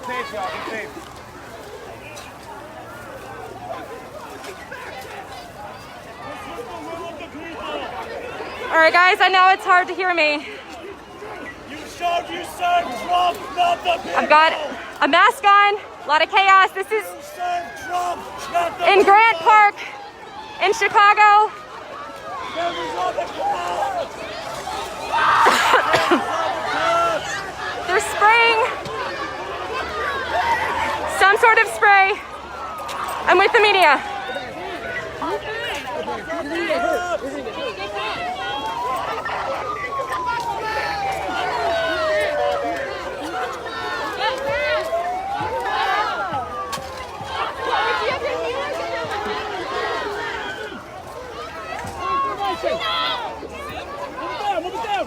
safe, y'all. Be safe. All right, guys, I know it's hard to hear me. You showed you serve Trump, not the people. I've got a mask on, a lot of chaos. This is You serve Trump, not the in people. Grant Park in Chicago. Members of the class. They're spraying some sort of spray. I'm with the media.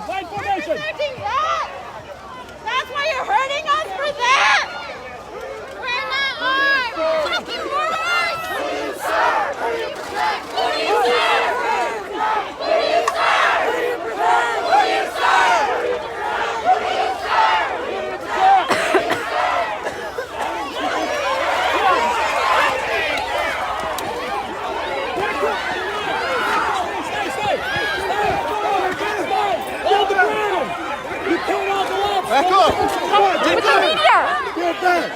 Right formation. That's why you're hurting us for that! We're not armed! Fucking warlords! Who do you serve? Who do you protect? Who do you serve? Who do you serve? Who do you protect? Who do you serve? Who do you serve? Who do you protect? Hold the ground! You can't all go up! Back up! With the media. Get back!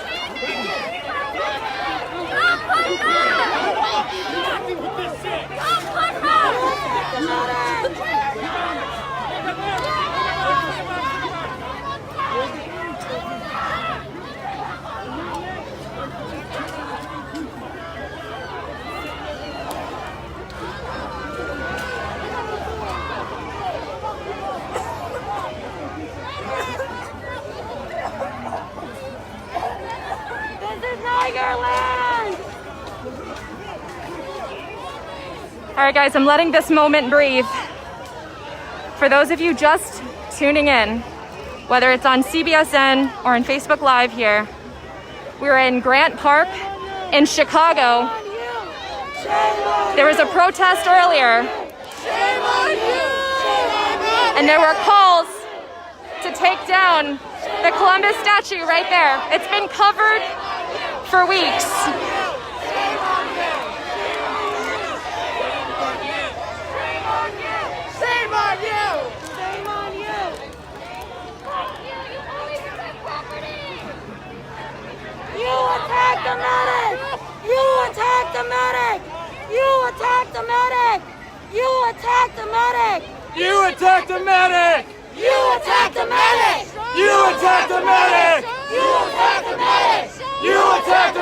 All right, guys, I'm letting this moment breathe. For those of you just tuning in, whether it's on CBSN or on Facebook Live here, we're in Grant Park in Chicago. There was a protest earlier, and there were calls to take down the Columbus statue right there. It's been covered for weeks. Shame on you! Shame on you! You only protect property! You attacked the medic! You attacked the medic! You attacked the medic! You attacked the medic! You attacked the medic! You attacked the medic! You attacked the medic! You attacked the medic! You attacked the medic! You attacked the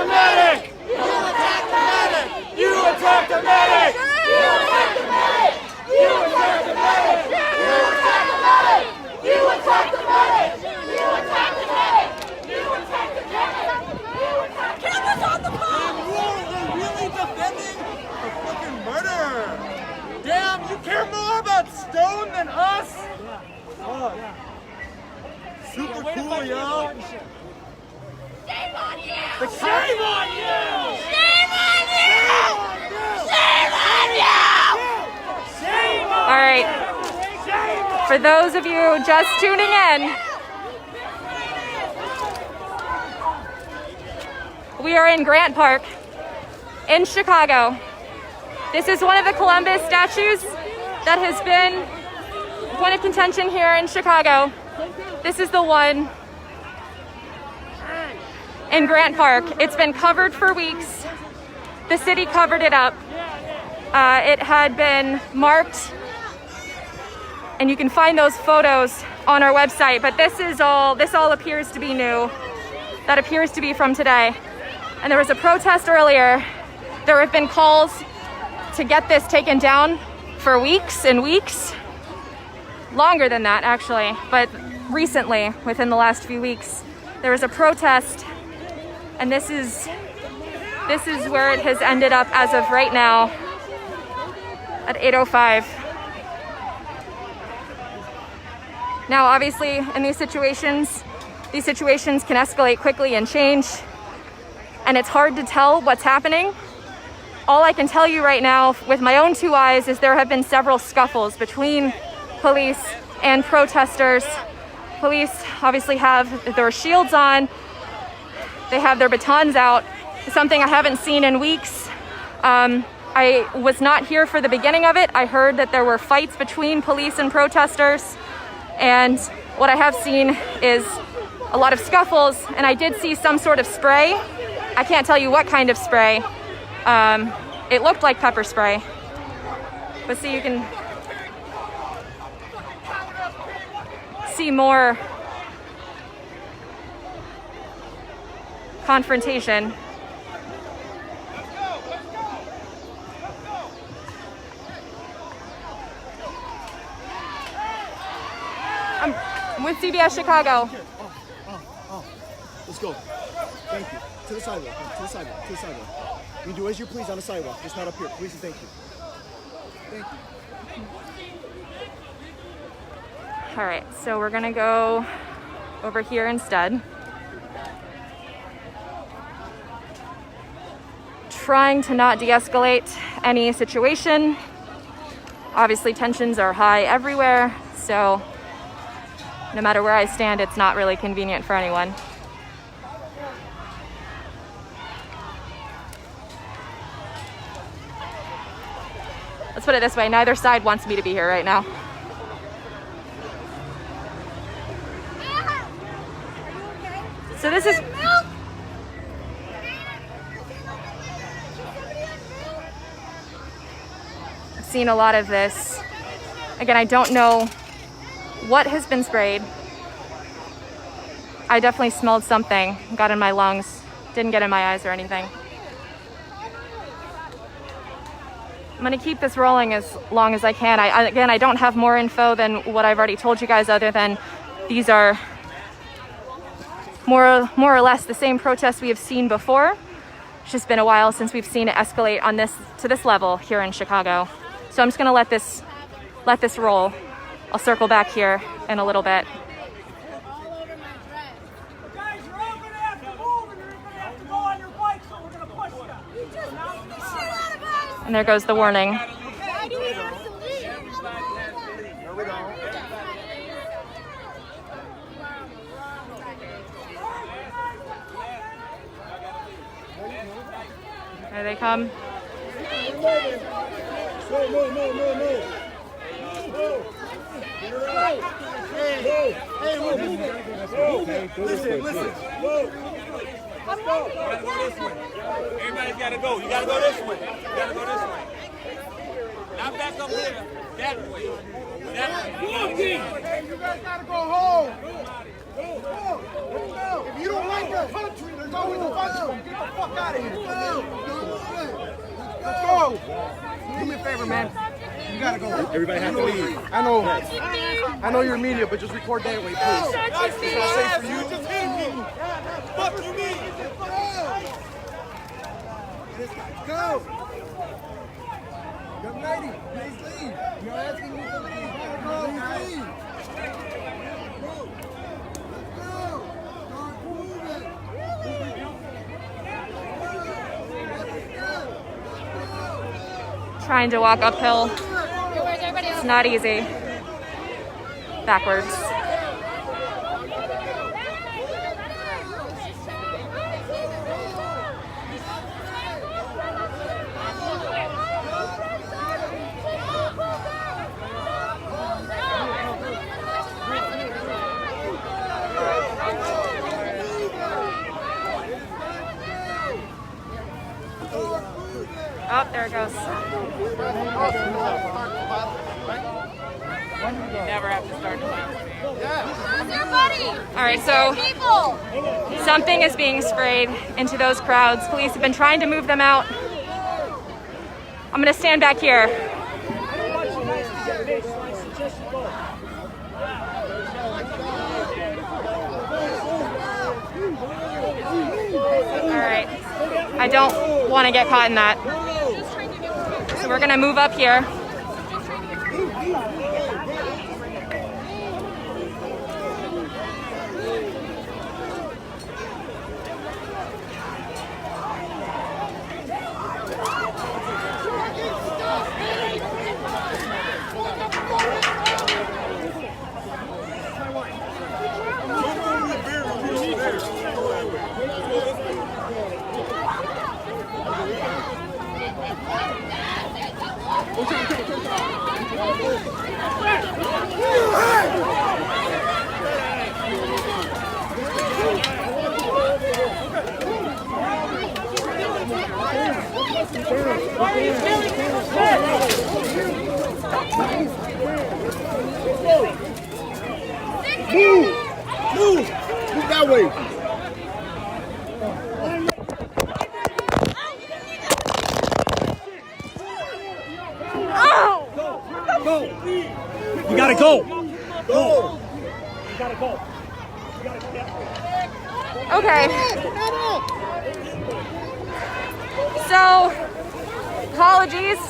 medic! You attacked the medic! You attacked the medic! You attacked the medic! You attacked the medic! You attacked the medic! You attacked the medic! You attacked the medic! You attacked the medic! Cameras on the phone! You're really defending a fucking murderer! Damn, you care more about Stone than us? Fuck. Super cool, yo. Shame on you! Shame on you! Shame on you! Shame on you! Shame on All right, Shame on for those of you just tuning in, we are in Grant Park in Chicago. This is one of the Columbus statues that has been point of contention here in Chicago. This is the one in Grant Park. It's been covered for weeks. The city covered it up. It had been marked, and you can find those photos on our website, but this all appears to be new. That appears to be from today. And there was a protest earlier. There have been calls to get this taken down for weeks and weeks. Longer than that, actually, but recently, within the last few weeks, there was a protest, and this is where it has ended up as of right now at 8:05. Now, obviously, in these situations can escalate quickly and change, and it's hard to tell what's happening. All I can tell you right now with my own two eyes is there have been several scuffles between police and protesters. Police obviously have their shields on, They have their batons out, something I haven't seen in weeks. I was not here for the beginning of it. I heard that there were fights between police and protesters, and what I have seen is a lot of scuffles, and I did see some sort of spray. I can't tell you what kind of spray. It looked like pepper spray. But see, you can see more confrontation. I'm with CBS Chicago. Let's go. Thank you. To the sidewalk. To the sidewalk. To the sidewalk. You can do as you please on the sidewalk, just not up here. Please and thank you. Thank you. All right, so we're gonna go over here instead. Trying to not de-escalate any situation. Obviously tensions are high everywhere, so no matter where I stand, it's not really convenient for anyone. Let's put it this way, neither side wants me to be here right now. So this is... I've seen a lot of this. Again, I don't know what has been sprayed. I definitely smelled something, got in my lungs, didn't get in my eyes or anything. I'm gonna keep this rolling as long as I can. Again, I don't have more info than what I've already told you guys, other than these are more or less the same protests we have seen before. It's just been a while since we've seen it escalate on to this level here in Chicago. So I'm just gonna let this roll. I'll circle back here in a little bit. Guys, you're all gonna have to move, and you're gonna have to go on your bike, so we're gonna push you. You just beat the shit out of us. And there goes the warning. Why do we have to leave? No, we don't. There they come. Listen. Let's go. Everybody's got to go. You got to go this way. You got to go this way. Not back up here. That way. That way. You guys gotta go home. If you don't like your country, there's always a bunch of them. Get the fuck out of here. Let's go. Do me a favor, man. You gotta go. Everybody has to leave. I know you're media, but just record that way, please. It's not safe for you. Just hit me. Fuck you mean? Go. Young lady, please leave. You're asking me to leave. Go, please leave. Trying to walk uphill. It's not easy. Backwards. Oh, there it goes. You never have to start the Who's your buddy? All right, so People. something is being sprayed into those crowds. Police have been trying to move them out. I'm gonna stand back here. All right, I don't want to get caught in that. So we're gonna move up here. Go this way. Move that way. Go. You gotta go. Go. You gotta go. Okay. So, apologies.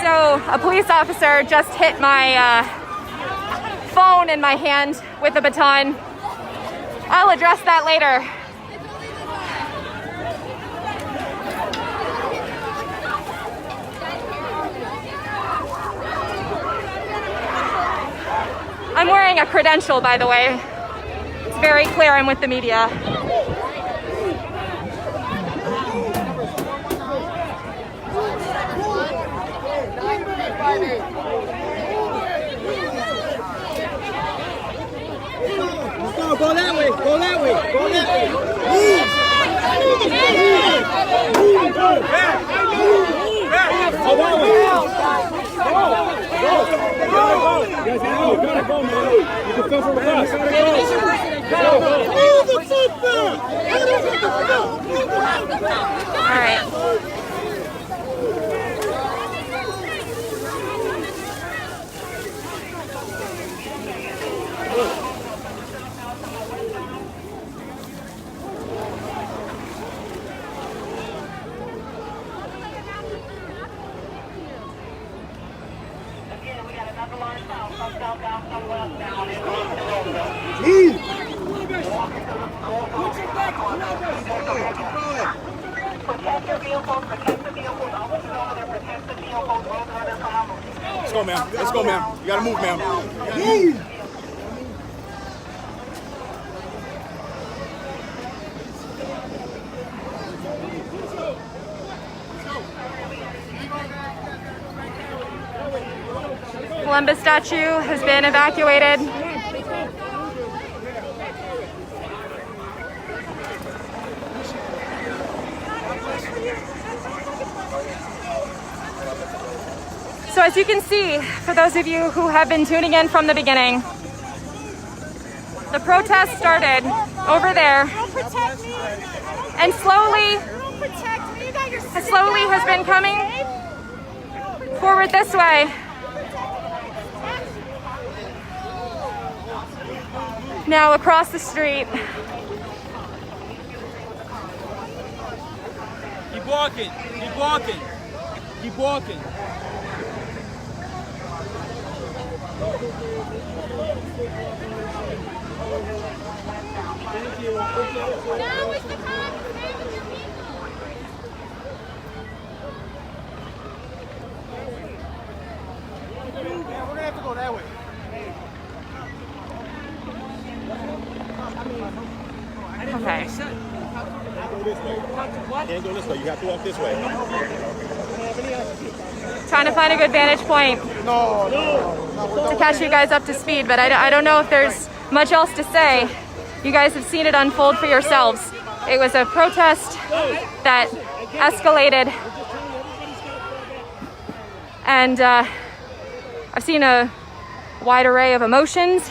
So, a police officer just hit my phone in my hand with a baton. I'll address that later. I'm wearing a credential, by the way. It's very clear I'm with the media. Go that way. Go that way. Go that way. All right. Let's go, ma'am. Let's go, ma'am. You gotta move, ma'am. Columbus statue has been evacuated. So as you can see, for those of you who have been tuning in from the beginning, the protest started over there and slowly has been coming forward this way. Now across the street. Keep walking, keep walking, keep walking. Thank you. Now is the time to stand with your people. We're gonna have to go that way. Okay. Can't go this way. You have to walk this way. Trying to find a good vantage point to catch you guys up to speed, but I don't know if there's much else to say. You guys have seen it unfold for yourselves. It was a protest that escalated, and I've seen a wide array of emotions,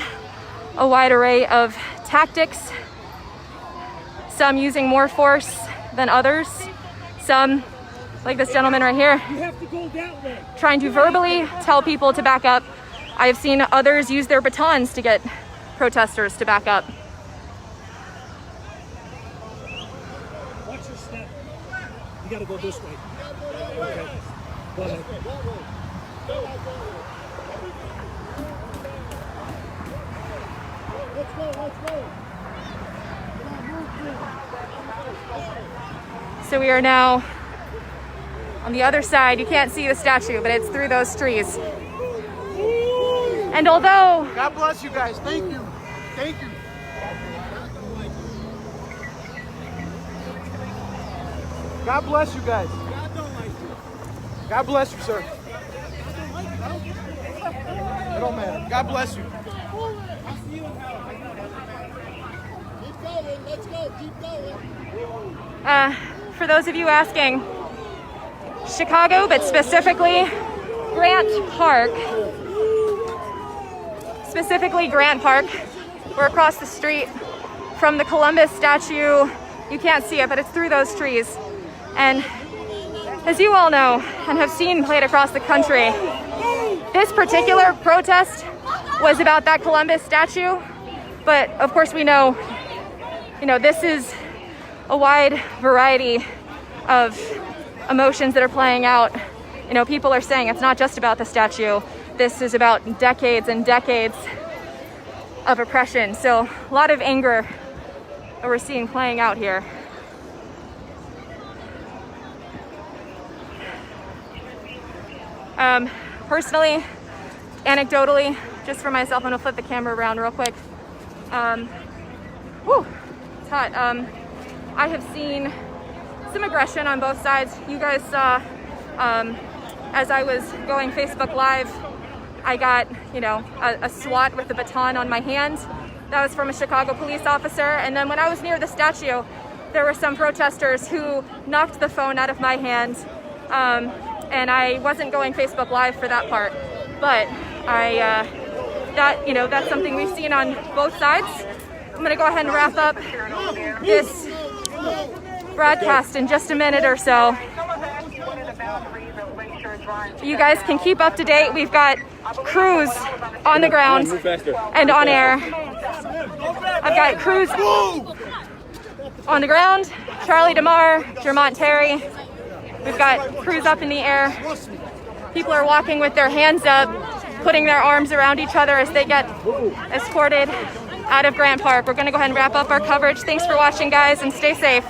a wide array of tactics, some using more force than others, some, like this gentleman right here, trying to verbally tell people to back up. I have seen others use their batons to get protesters to back up. Watch your step. You gotta go this way. Okay. Go ahead. So we are now on the other side. You can't see the statue, but it's through those trees. And although God bless you guys. Thank you. Thank you. God bless you guys. God bless you, sir. It don't matter. God bless you. For those of you asking, Chicago, but specifically Grant Park. Specifically Grant Park. We're across the street from the Columbus statue. You can't see it, but it's through those trees. And as you all know and have seen played across the country, this particular protest was about that Columbus statue. But of course we know, this is a wide variety of emotions that are playing out. People are saying it's not just about the statue. This is about decades and decades of oppression. So a lot of anger that we're seeing playing out here. Personally, anecdotally, just for myself, I'm gonna flip the camera around real quick. It's hot. I have seen some aggression on both sides. You guys saw, as I was going Facebook Live, I got, a swat with the baton on my hand. That was from a Chicago police officer. And then when I was near the statue, there were some protesters who knocked the phone out of my hand. And I wasn't going Facebook Live for that part. But that's something we've seen on both sides. I'm gonna go ahead and wrap up this broadcast in just a minute or so. You guys can keep up to date. We've got crews on the ground and on air. I've got crews on the ground, Charlie DeMar, Jermont Terry. We've got crews up in the air. People are walking with their hands up, putting their arms around each other as they get escorted out of Grant Park. We're gonna go ahead and wrap up our coverage. Thanks for watching, guys, and stay safe.